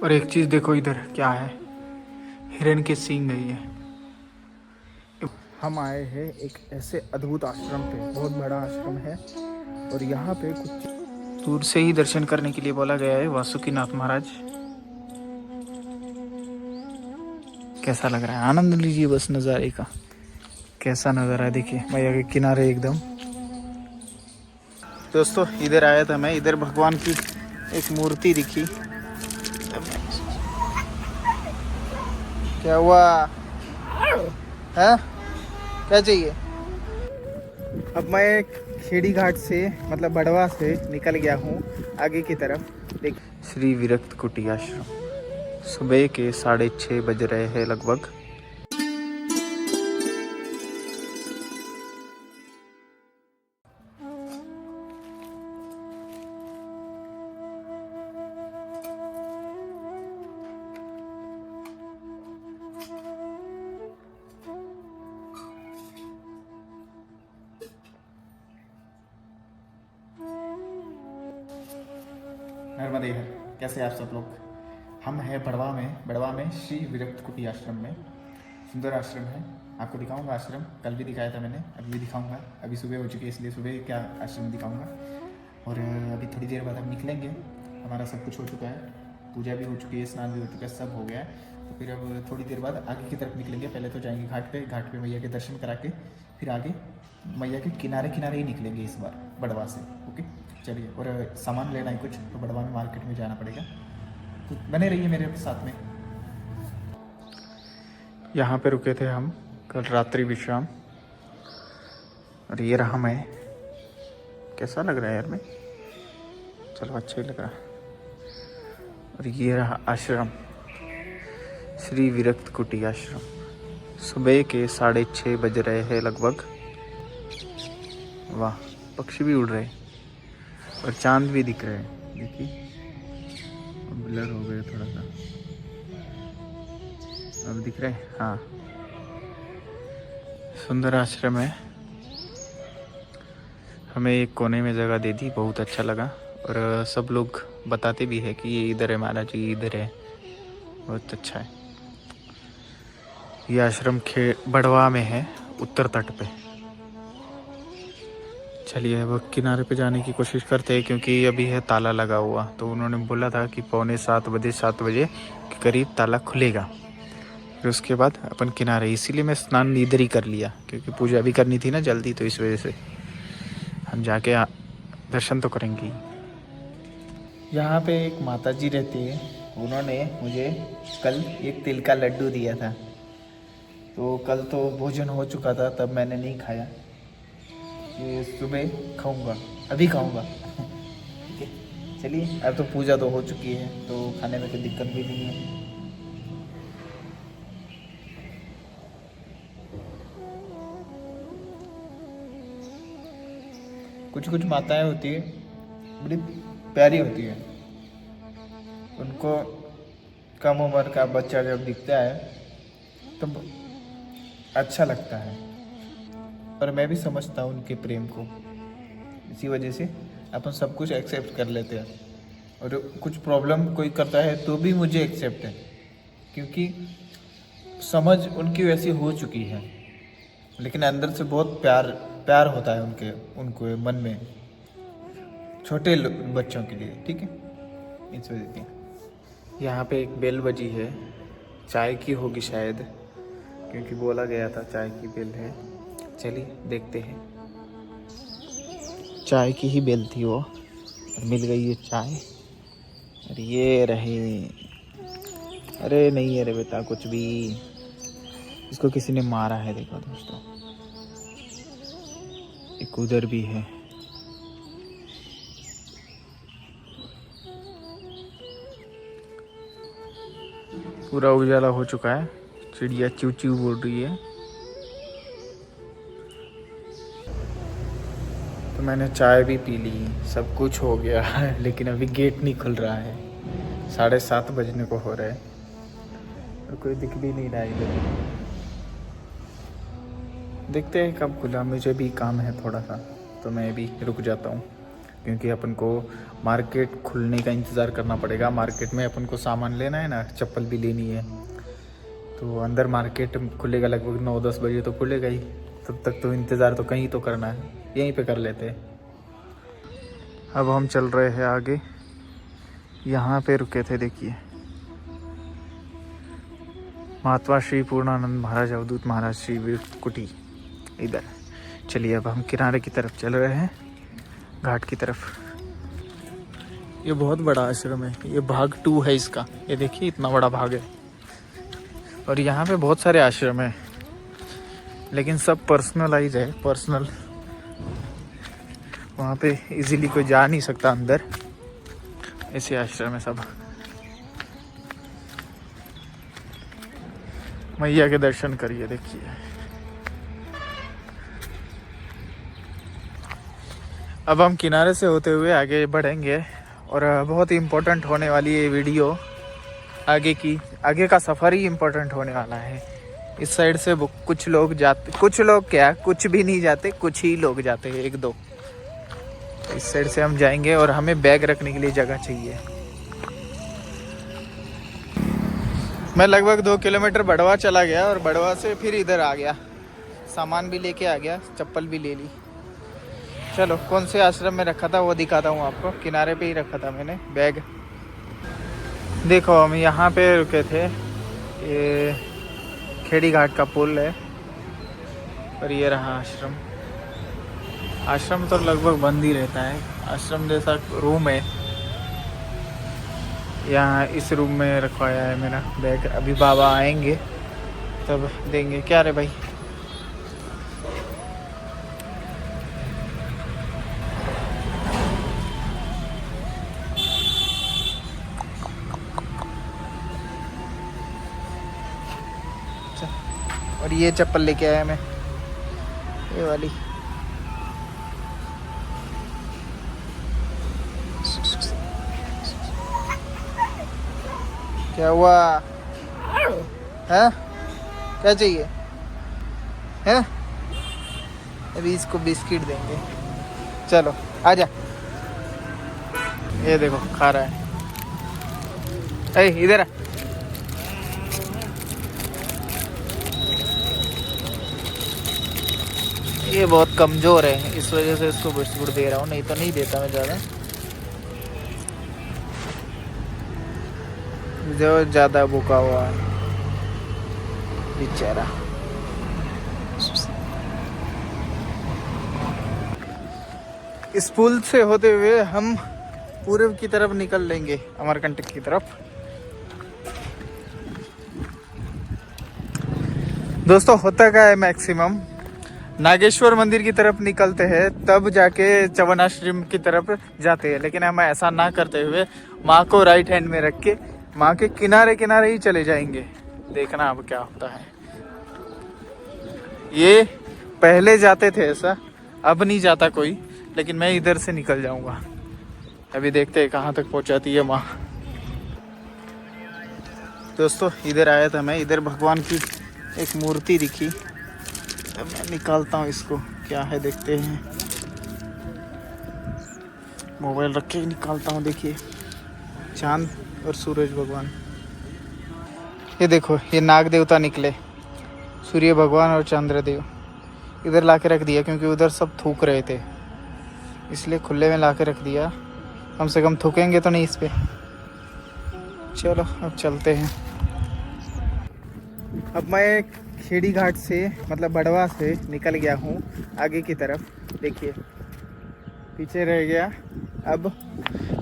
और एक चीज देखो इधर क्या है, हिरन के सींग है ये। हम आए हैं एक ऐसे अद्भुत आश्रम पे, बहुत बड़ा आश्रम है और यहाँ पे कुछ दूर से ही दर्शन करने के लिए बोला गया है। वासुकीनाथ महाराज, कैसा लग रहा है? आनंद लीजिए बस नज़ारे का। कैसा नज़ारा है देखिए, मैया के किनारे एकदम। दोस्तों इधर आया था मैं, इधर भगवान की एक मूर्ति दिखी। क्या हुआ है? क्या चाहिए? अब मैं खेड़ी घाट से मतलब बड़वा से निकल गया हूँ आगे की तरफ। देख, श्री विरक्त कुटी आश्रम। सुबह के 6:30 बज रहे हैं लगभग। नर्मदे हर, कैसे आप सब लोग? हम हैं बड़वा में श्री विरक्त कुटी आश्रम में। सुंदर आश्रम है, आपको दिखाऊंगा आश्रम। कल भी दिखाया था मैंने, अभी भी दिखाऊंगा। अभी सुबह हो चुकी है इसलिए सुबह क्या आश्रम दिखाऊंगा। और अभी थोड़ी देर बाद हम निकलेंगे। हमारा सब कुछ हो चुका है, पूजा भी हो चुकी है, स्नान भी हो चुका है, सब हो गया है। तो फिर अब थोड़ी देर बाद आगे की तरफ निकलेंगे। पहले तो जाएंगे घाट पे मैया के दर्शन करा के फिर आगे मैया के किनारे किनारे ही निकलेंगे इस बार बड़वा से। ओके चलिए, और सामान लेना है कुछ, तो बड़वा में मार्केट में जाना पड़ेगा, तो बने रहिए मेरे साथ में। यहाँ पे रुके थे हम कल रात्रि विश्राम। और ये रहा मैं। कैसा लग रहा है यार मैं? चलो अच्छा ही लग रहा। और ये रहा आश्रम, श्री विरक्त कुटी आश्रम। सुबह के 6:30 बज रहे हैं लगभग। वाह, पक्षी भी उड़ रहे हैं और चांद भी दिख रहे हैं। देखिए ब्लर हो गए थोड़ा सा, अब दिख रहे हैं। हाँ, सुंदर आश्रम है। हमें एक कोने में जगह दे दी, बहुत अच्छा लगा। और सब लोग बताते भी है कि ये इधर है महाराज जी, इधर है, बहुत अच्छा है। ये आश्रम बड़वा में है, उत्तर तट पे। चलिए अब किनारे पे जाने की कोशिश करते हैं, क्योंकि अभी है ताला लगा हुआ। तो उन्होंने बोला था कि 7 बजे के करीब ताला खुलेगा। फिर उसके बाद अपन किनारे, इसीलिए मैं स्नान इधर ही कर लिया, क्योंकि पूजा भी करनी थी ना जल्दी, तो इस वजह से हम जाके दर्शन तो करेंगे। यहाँ पे एक माता जी रहती है, उन्होंने मुझे कल एक तिल का लड्डू दिया था। तो कल तो भोजन हो चुका था, तब मैंने नहीं खाया। ये सुबह खाऊंगा, अभी खाऊंगा। ठीक है चलिए, अब तो पूजा तो हो चुकी है, तो खाने में कोई दिक्कत भी नहीं है। कुछ कुछ माताएं होती है, बड़ी प्यारी होती है। उनको कम उम्र का बच्चा जब दिखता है तो अच्छा लगता है, और मैं भी समझता हूँ उनके प्रेम को। इसी वजह से अपन सब कुछ एक्सेप्ट कर लेते हैं, और कुछ प्रॉब्लम कोई करता है तो भी मुझे एक्सेप्ट है, क्योंकि समझ उनकी वैसी हो चुकी है। लेकिन अंदर से बहुत प्यार होता है उनको मन में, छोटे बच्चों के लिए। ठीक है, इस वजह से। यहाँ पे एक बेल बजी है, चाय की होगी शायद, क्योंकि बोला गया था चाय की बेल है। चलिए देखते हैं। चाय की ही बेल थी वो, और मिल गई है चाय। और ये रहे, अरे नहीं है रे बेटा कुछ भी, इसको किसी ने मारा है। देखो दोस्तों, एक उधर भी है। पूरा उजाला हो चुका है, चिड़िया चू चू बोल रही है। तो मैंने चाय भी पी ली, सब कुछ हो गया है, लेकिन अभी गेट नहीं खुल रहा है। 7:30 बजने को हो रहा है और कोई दिख भी नहीं रहा है इधर। देखते हैं कब खुला, मुझे भी काम है थोड़ा सा, तो मैं भी रुक जाता हूँ। क्योंकि अपन को मार्केट खुलने का इंतज़ार करना पड़ेगा। मार्केट में अपन को सामान लेना है ना, चप्पल भी लेनी है, तो अंदर मार्केट खुलेगा लगभग 9-10 बजे तो खुलेगा ही। तब तक तो इंतज़ार तो कहीं तो करना है, यहीं पे कर लेते हैं। अब हम चल रहे हैं आगे, यहाँ पे रुके थे देखिए, महात्मा श्री पूर्णानंद महाराज अवधूत महाराज श्री वीर कुटी, इधर। चलिए अब हम किनारे की तरफ चल रहे हैं, घाट की तरफ। ये बहुत बड़ा आश्रम है, ये भाग 2 है इसका, ये देखिए इतना बड़ा भाग है। और यहाँ पे बहुत सारे आश्रम है, लेकिन सब पर्सनलाइज है, पर्सनल। वहाँ पे इजीली कोई जा नहीं सकता अंदर, ऐसे आश्रम है सब। मैया के दर्शन करिए, देखिए। अब हम किनारे से होते हुए आगे बढ़ेंगे और बहुत ही इम्पोर्टेंट होने वाली ये वीडियो, आगे का सफ़र ही इम्पोर्टेंट होने वाला है। इस साइड से कुछ लोग जाते, कुछ लोग क्या, कुछ भी नहीं जाते, कुछ ही लोग जाते हैं, 1-2। इस साइड से हम जाएंगे और हमें बैग रखने के लिए जगह चाहिए। मैं लगभग 2 किलोमीटर बड़वा चला गया और बड़वा से फिर इधर आ गया, सामान भी लेके आ गया, चप्पल भी ले ली। चलो कौन से आश्रम में रखा था वो दिखाता हूँ आपको। किनारे पे ही रखा था मैंने बैग। देखो हम यहाँ पे रुके थे, ये खेड़ी घाट का पुल है और ये रहा आश्रम। आश्रम तो लगभग बंद ही रहता है, आश्रम जैसा रूम है। यहाँ इस रूम में रखवाया है मेरा बैग। अभी बाबा आएंगे तब देंगे। क्या रे भाई, और ये चप्पल लेके आया मैं, ये वाली। क्या हुआ है? क्या चाहिए है? अभी इसको बिस्किट देंगे। चलो आजा, ये देखो खा रहा है। ए इधर आ। ये बहुत कमज़ोर है, इस वजह से इसको बिस्कुट दे रहा हूँ, नहीं तो नहीं देता मैं ज़्यादा। जो ज़्यादा भूखा हुआ है बेचारा। इस पुल से होते हुए हम पूर्व की तरफ निकल लेंगे, अमरकंटक की तरफ। दोस्तों होता क्या है, मैक्सिमम नागेश्वर मंदिर की तरफ निकलते हैं तब जाके चवनाश्रम की तरफ जाते हैं, लेकिन हम ऐसा ना करते हुए माँ को राइट हैंड में रख के माँ के किनारे किनारे ही चले जाएंगे। देखना अब क्या होता है। ये पहले जाते थे ऐसा, अब नहीं जाता कोई, लेकिन मैं इधर से निकल जाऊंगा। अभी देखते हैं कहाँ तक पहुँचाती है माँ। दोस्तों इधर आया था मैं, इधर भगवान की एक मूर्ति दिखी, तो मैं निकालता हूँ इसको, क्या है देखते हैं। मोबाइल रख के निकालता हूँ। देखिए चांद और सूरज भगवान। ये देखो ये नाग देवता निकले, सूर्य भगवान और चंद्रदेव। इधर ला के रख दिया क्योंकि उधर सब थूक रहे थे, इसलिए खुले में ला के रख दिया। कम से कम थूकेंगे तो नहीं इस पे। चलो अब चलते हैं। अब मैं खेड़ी घाट से मतलब बड़वा से निकल गया हूँ आगे की तरफ। देखिए पीछे रह गया। अब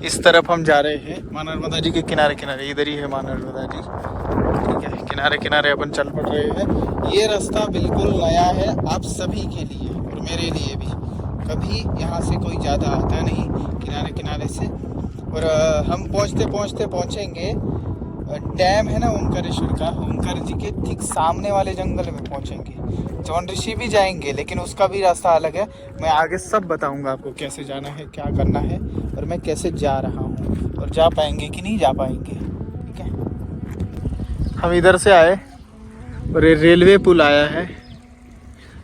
इस तरफ हम जा रहे हैं माँ नर्मदा जी के किनारे किनारे। इधर ही है माँ नर्मदा जी, ठीक है। किनारे किनारे अपन चल पड़ रहे हैं। ये रास्ता बिल्कुल नया है आप सभी के लिए और मेरे लिए भी। कभी यहाँ से कोई ज़्यादा आता नहीं किनारे किनारे से। और हम पहुँचेंगे डैम है ना ओंकारेश्वर का, ओंकार जी के ठीक सामने वाले जंगल में पहुँचेंगे। चौन ऋषि भी जाएंगे लेकिन उसका भी रास्ता अलग है। मैं आगे सब बताऊंगा आपको कैसे जाना है, क्या करना है और मैं कैसे जा रहा हूँ और जा पाएंगे कि नहीं जा पाएंगे, ठीक है। हम इधर से आए और ये रेलवे पुल आया है।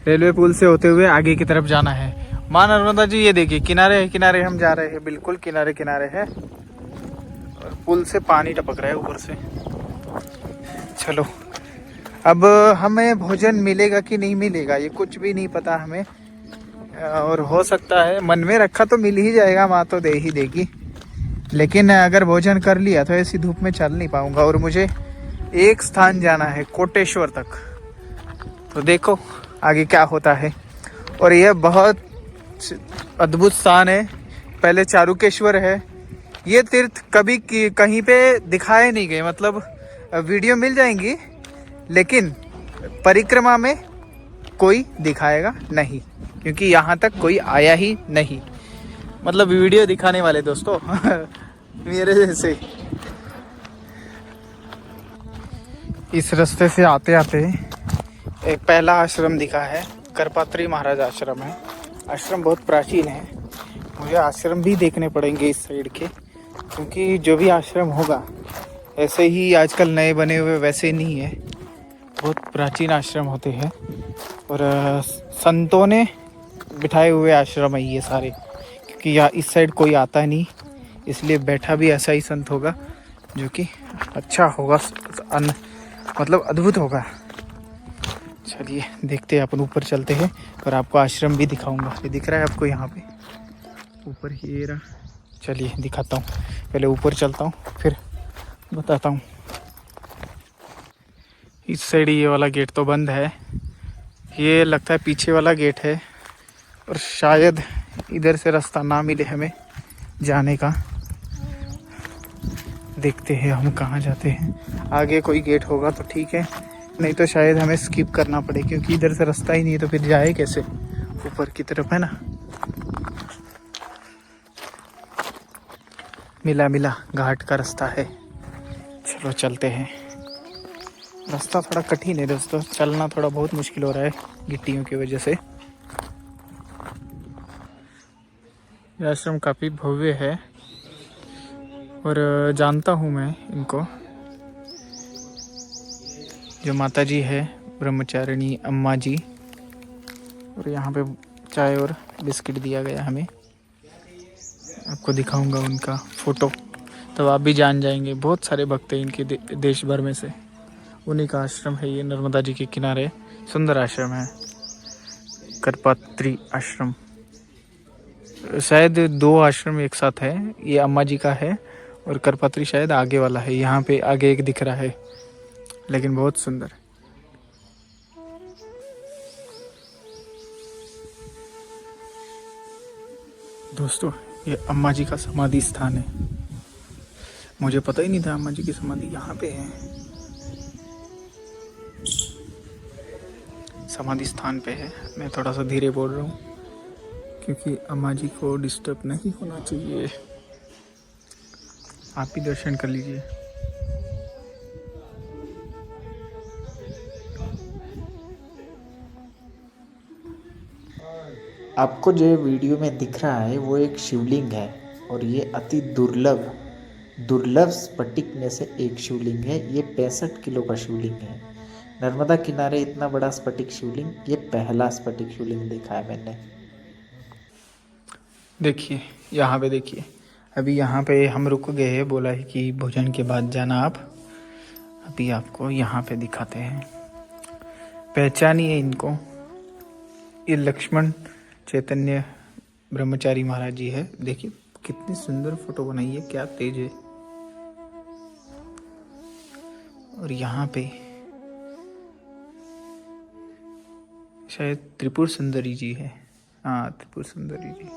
रेलवे पुल से होते हुए आगे की तरफ जाना है। माँ नर्मदा जी, ये देखिए किनारे किनारे हम जा रहे हैं, बिल्कुल किनारे किनारे है और पुल से पानी टपक रहा है ऊपर से। चलो अब हमें भोजन मिलेगा कि नहीं मिलेगा ये कुछ भी नहीं पता हमें, और हो सकता है मन में रखा तो मिल ही जाएगा, माँ तो दे ही देगी, लेकिन अगर भोजन कर लिया तो ऐसी धूप में चल नहीं पाऊंगा। और मुझे एक स्थान जाना है कोटेश्वर तक, तो देखो आगे क्या होता है। और यह बहुत अद्भुत स्थान है। पहले चारुकेश्वर है। ये तीर्थ कभी कहीं पे दिखाए नहीं गए, मतलब वीडियो मिल जाएंगी लेकिन परिक्रमा में कोई दिखाएगा नहीं, क्योंकि यहाँ तक कोई आया ही नहीं, मतलब वीडियो दिखाने वाले दोस्तों मेरे जैसे। इस रास्ते से आते आते एक पहला आश्रम दिखा है, करपात्री महाराज आश्रम है। आश्रम बहुत प्राचीन है, मुझे आश्रम भी देखने पड़ेंगे इस साइड के, क्योंकि जो भी आश्रम होगा ऐसे ही आजकल नए बने हुए वैसे नहीं है, बहुत प्राचीन आश्रम होते हैं और संतों ने बिठाए हुए आश्रम है ये सारे, क्योंकि यहाँ इस साइड कोई आता नहीं, इसलिए बैठा भी ऐसा ही संत होगा जो कि अच्छा होगा, मतलब अद्भुत होगा। चलिए देखते हैं, अपन ऊपर चलते हैं और आपको आश्रम भी दिखाऊंगा। ये दिख रहा है आपको यहाँ पे ऊपर ही रहा, चलिए दिखाता हूँ। पहले ऊपर चलता हूँ फिर बताता हूँ। इस साइड ये वाला गेट तो बंद है, ये लगता है पीछे वाला गेट है, और शायद इधर से रास्ता ना मिले हमें जाने का। देखते हैं हम कहाँ जाते हैं, आगे कोई गेट होगा तो ठीक है, नहीं तो शायद हमें स्किप करना पड़े, क्योंकि इधर से रास्ता ही नहीं है, तो फिर जाए कैसे ऊपर की तरफ, है ना। मिला घाट का रास्ता है, चलो चलते हैं। रास्ता थोड़ा कठिन है दोस्तों, चलना थोड़ा बहुत मुश्किल हो रहा है गिट्टियों की वजह से। यह आश्रम काफ़ी भव्य है और जानता हूँ मैं इनको, जो माता जी है ब्रह्मचारिणी अम्मा जी, और यहाँ पे चाय और बिस्किट दिया गया हमें। आपको दिखाऊंगा उनका फ़ोटो, तब आप भी जान जाएंगे। बहुत सारे भक्त हैं इनके देश भर में से। उन्हीं का आश्रम है ये, नर्मदा जी के किनारे। सुंदर आश्रम है, करपात्री आश्रम। शायद 2 आश्रम एक साथ है, ये अम्मा जी का है और करपात्री शायद आगे वाला है। यहाँ पे आगे एक दिख रहा है, लेकिन बहुत सुंदर। दोस्तों ये अम्मा जी का समाधि स्थान है, मुझे पता ही नहीं था अम्मा जी की समाधि यहाँ पे है। समाधि स्थान पे है। मैं थोड़ा सा धीरे बोल रहा हूँ क्योंकि अम्मा जी को डिस्टर्ब नहीं होना चाहिए। आप भी दर्शन कर लीजिए। आपको जो वीडियो में दिख रहा है वो एक शिवलिंग है, और ये अति दुर्लभ स्फटिक में से एक शिवलिंग है। ये 65 किलो का शिवलिंग है। नर्मदा किनारे इतना बड़ा स्फटिक शिवलिंग, ये पहला स्फटिक शिवलिंग देखा है मैंने। देखिए यहाँ पे, देखिए अभी यहाँ पे हम रुक गए हैं, बोला है कि भोजन के बाद जाना आप। अभी आपको यहाँ पे दिखाते हैं, पहचानिए इनको। ये लक्ष्मण चैतन्य ब्रह्मचारी महाराज जी है। देखिए कितनी सुंदर फोटो बनाई है, क्या तेज है। और यहाँ पे शायद त्रिपुर सुंदरी जी है। हाँ, त्रिपुर सुंदरी जी।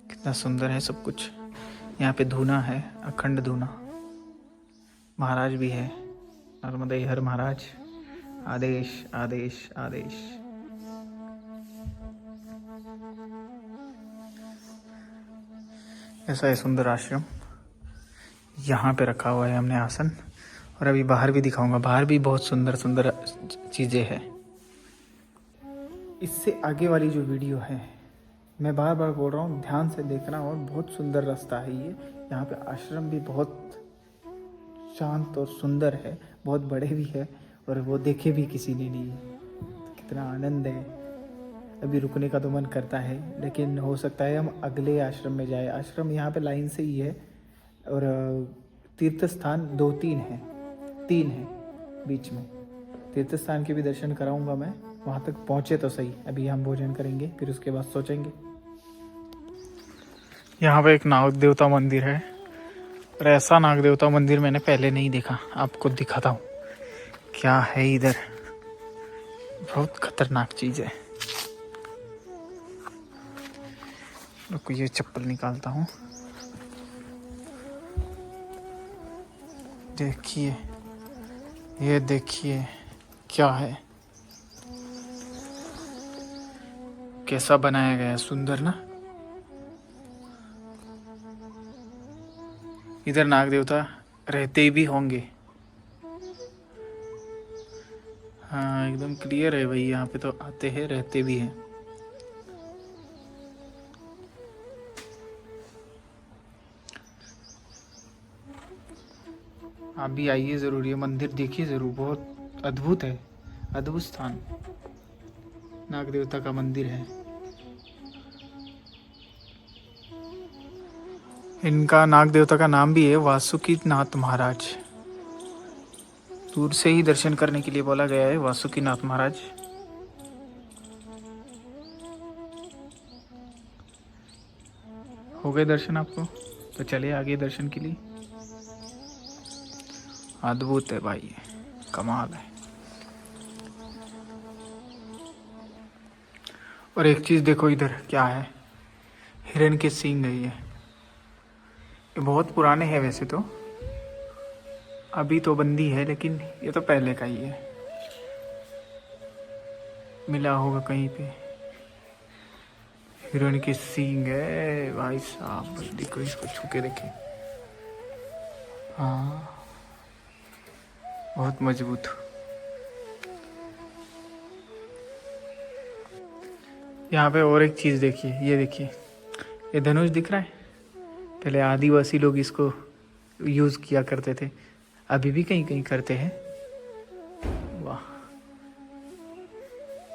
कितना सुंदर है सब कुछ। यहाँ पे धूना है, अखंड धूना। महाराज भी है, नर्मदे हर महाराज। आदेश आदेश आदेश। ऐसा है सुंदर आश्रम। यहाँ पे रखा हुआ है हमने आसन, और अभी बाहर भी दिखाऊंगा। बाहर भी बहुत सुंदर सुंदर चीज़ें हैं। इससे आगे वाली जो वीडियो है, मैं बार बार बोल रहा हूँ, ध्यान से देखना। और बहुत सुंदर रास्ता है ये। यहाँ पे आश्रम भी बहुत शांत और सुंदर है, बहुत बड़े भी है, और वो देखे भी किसी ने नहीं है। इतना आनंद है, अभी रुकने का तो मन करता है, लेकिन हो सकता है हम अगले आश्रम में जाए। आश्रम यहाँ पे लाइन से ही है और तीर्थ स्थान 2-3 हैं, 3 हैं बीच में। तीर्थ स्थान के भी दर्शन कराऊंगा मैं, वहाँ तक पहुँचे तो सही। अभी हम भोजन करेंगे, फिर उसके बाद सोचेंगे। यहाँ पे एक नाग देवता मंदिर है और ऐसा नाग देवता मंदिर मैंने पहले नहीं देखा। आपको दिखाता हूँ क्या है इधर, बहुत खतरनाक चीज़ है। रुको ये चप्पल निकालता हूँ। देखिए, ये देखिए क्या है, कैसा बनाया गया है, सुंदर ना। इधर नाग देवता रहते भी होंगे। हाँ एकदम क्लियर है भाई, यहाँ पे तो आते हैं, रहते भी हैं। आप भी आइए ज़रूर, ये मंदिर देखिए ज़रूर, बहुत अद्भुत है, अद्भुत स्थान नाग देवता का मंदिर है। इनका नाग देवता का नाम भी है वासुकी नाथ महाराज। दूर से ही दर्शन करने के लिए बोला गया है वासुकी नाथ महाराज। हो गए दर्शन आपको? तो चलिए आगे दर्शन के लिए। अद्भुत है भाई, कमाल है। और एक चीज़ देखो इधर क्या है, हिरण के सींग है ये बहुत पुराने हैं वैसे तो, अभी तो बंदी है, लेकिन ये तो पहले का ही है, मिला होगा कहीं पे। हिरण के सींग है भाई साहब, देखो इसको छू के देखे। हाँ बहुत मजबूत। यहाँ पे और एक चीज़ देखिए, ये देखिए, ये धनुष दिख रहा है। पहले आदिवासी लोग इसको यूज़ किया करते थे, अभी भी कहीं कहीं करते हैं। वाह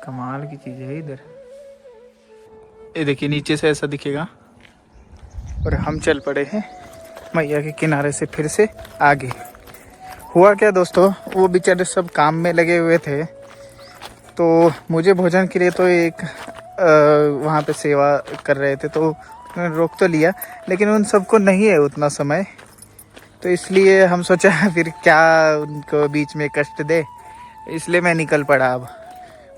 कमाल की चीज़ है इधर। ये देखिए नीचे से ऐसा दिखेगा। और हम चल पड़े हैं मैया के किनारे से फिर से आगे। हुआ क्या दोस्तों, वो बेचारे सब काम में लगे हुए थे, तो मुझे भोजन के लिए तो एक वहाँ पे सेवा कर रहे थे, तो उन्होंने रोक तो लिया, लेकिन उन सबको नहीं है उतना समय, तो इसलिए हम सोचा फिर क्या उनको बीच में कष्ट दे, इसलिए मैं निकल पड़ा। अब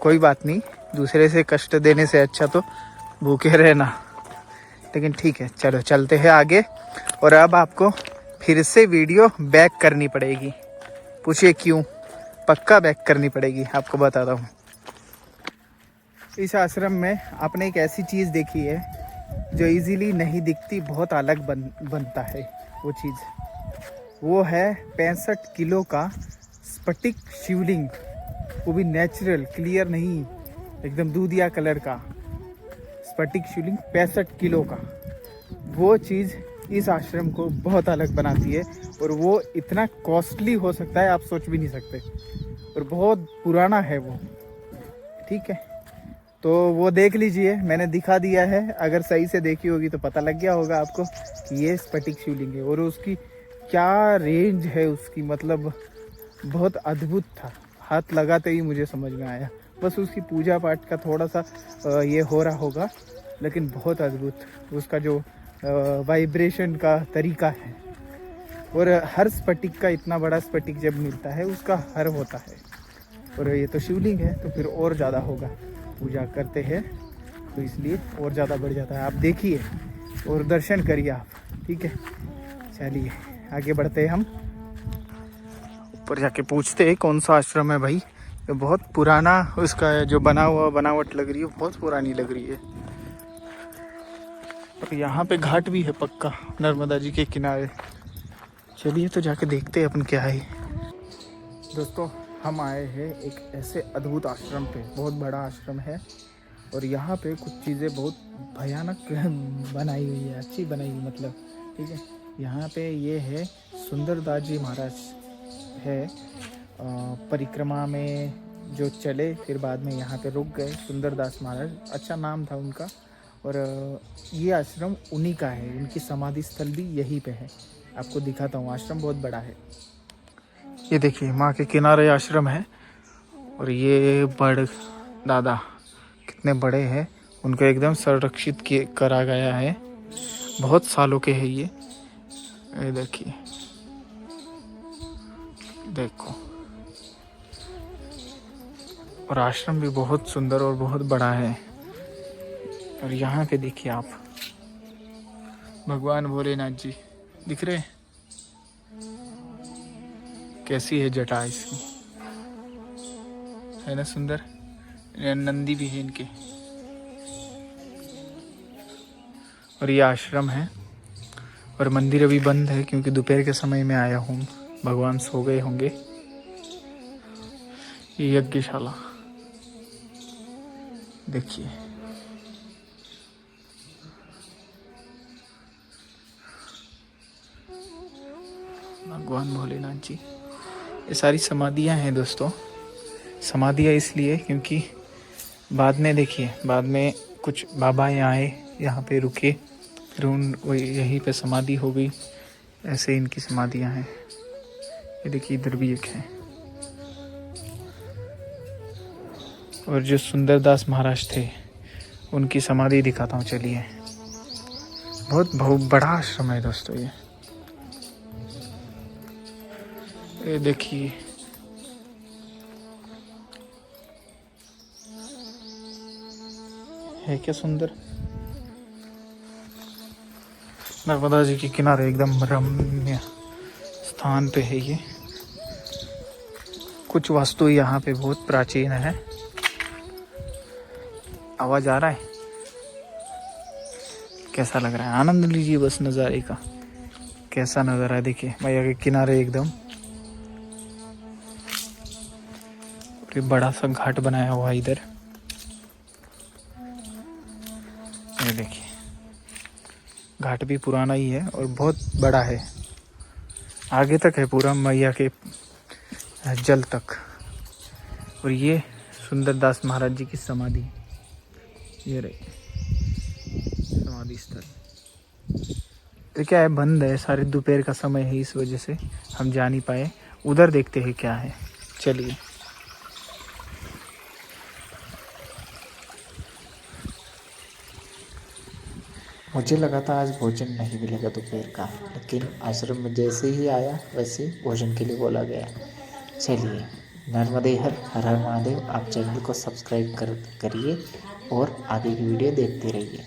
कोई बात नहीं, दूसरे से कष्ट देने से अच्छा तो भूखे रहना। लेकिन ठीक है, चलो चलते हैं आगे। और अब आपको फिर से वीडियो बैक करनी पड़ेगी, पूछिए क्यों? पक्का बैक करनी पड़ेगी, आपको बताता हूँ। इस आश्रम में आपने एक ऐसी चीज़ देखी है जो इजीली नहीं दिखती, बहुत अलग बनता है वो चीज़। वो है 65 किलो का स्फटिक शिवलिंग, वो भी नेचुरल, क्लियर नहीं, एकदम दूधिया कलर का स्फटिक शिवलिंग 65 किलो का। वो चीज़ इस आश्रम को बहुत अलग बनाती है, और वो इतना कॉस्टली हो सकता है आप सोच भी नहीं सकते, और बहुत पुराना है वो। ठीक है, तो वो देख लीजिए, मैंने दिखा दिया है, अगर सही से देखी होगी तो पता लग गया होगा आपको कि ये स्फटिक शिवलिंग है। और उसकी क्या रेंज है उसकी, मतलब बहुत अद्भुत था, हाथ लगाते ही मुझे समझ में आया। बस उसकी पूजा पाठ का थोड़ा सा ये हो रहा होगा, लेकिन बहुत अद्भुत उसका जो वाइब्रेशन का तरीका है। और हर स्फटिक का, इतना बड़ा स्फटिक जब मिलता है उसका हर होता है, और ये तो शिवलिंग है तो फिर और ज़्यादा होगा, पूजा करते हैं तो इसलिए और ज़्यादा बढ़ जाता है। आप देखिए और दर्शन करिए आप, ठीक है। चलिए आगे बढ़ते हैं, हम ऊपर जाके पूछते हैं कौन सा आश्रम है भाई। ये बहुत पुराना उसका जो बना हुआ बनावट लग रही है, बहुत पुरानी लग रही है। और यहाँ पे घाट भी है पक्का, नर्मदा जी के किनारे। चलिए तो जाके देखते हैं अपन क्या है। दोस्तों हम आए हैं एक ऐसे अद्भुत आश्रम पे, बहुत बड़ा आश्रम है, और यहाँ पे कुछ चीज़ें बहुत भयानक बनाई हुई है, अच्छी बनाई हुई मतलब, ठीक है। यहाँ पे ये है सुंदरदास जी महाराज है, परिक्रमा में जो चले फिर बाद में यहाँ पे रुक गए। सुंदरदास महाराज, अच्छा नाम था उनका। और ये आश्रम उन्हीं का है, उनकी समाधि स्थल भी यहीं पे है। आपको दिखाता हूँ, आश्रम बहुत बड़ा है। ये देखिए माँ के किनारे आश्रम है। और ये बड़ दादा कितने बड़े हैं, उनको एकदम संरक्षित करा गया है। बहुत सालों के हैं ये देखिए, देखो। और आश्रम भी बहुत सुंदर और बहुत बड़ा है। और यहाँ पे देखिए आप, भगवान भोलेनाथ जी दिख रहे हैं, कैसी है जटा इसकी, है ना सुंदर। नंदी भी है इनके। और ये आश्रम है। और मंदिर अभी बंद है क्योंकि दोपहर के समय में आया हूँ, भगवान सो गए होंगे। ये यज्ञशाला देखिए, भगवान भोलेनाथ जी। ये सारी समाधियाँ हैं दोस्तों। समाधियाँ इसलिए क्योंकि बाद में देखिए, बाद में कुछ बाबा यहाँ आए, यहाँ पे रुके, फिर यहीं पे समाधि हो गई। ऐसे इनकी समाधियाँ हैं। ये देखिए इधर भी एक है। और जो सुंदरदास महाराज थे उनकी समाधि दिखाता हूँ, चलिए। बहुत बड़ा आश्रम है दोस्तों ये देखिए। है क्या सुंदर, नर्मदा जी के किनारे एकदम रम्य स्थान पे है ये। कुछ वास्तु यहाँ पे बहुत प्राचीन है। आवाज आ रहा है, कैसा लग रहा है? आनंद लीजिए बस नज़ारे का, कैसा नज़ारा है देखिए मैया के किनारे एकदम। बड़ा सा घाट बनाया हुआ इधर, ये देखिए। घाट भी पुराना ही है और बहुत बड़ा है, आगे तक है पूरा मैया के जल तक। और ये सुंदरदास महाराज जी की समाधि, ये रही समाधि स्थल। तो क्या है, बंद है, सारे दोपहर का समय है, इस वजह से हम जा नहीं पाए। उधर देखते हैं क्या है, चलिए। मुझे लगा था आज भोजन नहीं मिलेगा दोपहर का, लेकिन आश्रम में जैसे ही आया वैसे भोजन के लिए बोला गया। चलिए, नर्मदे हर हर महादेव। आप चैनल को सब्सक्राइब करिए और आगे की वीडियो देखते रहिए।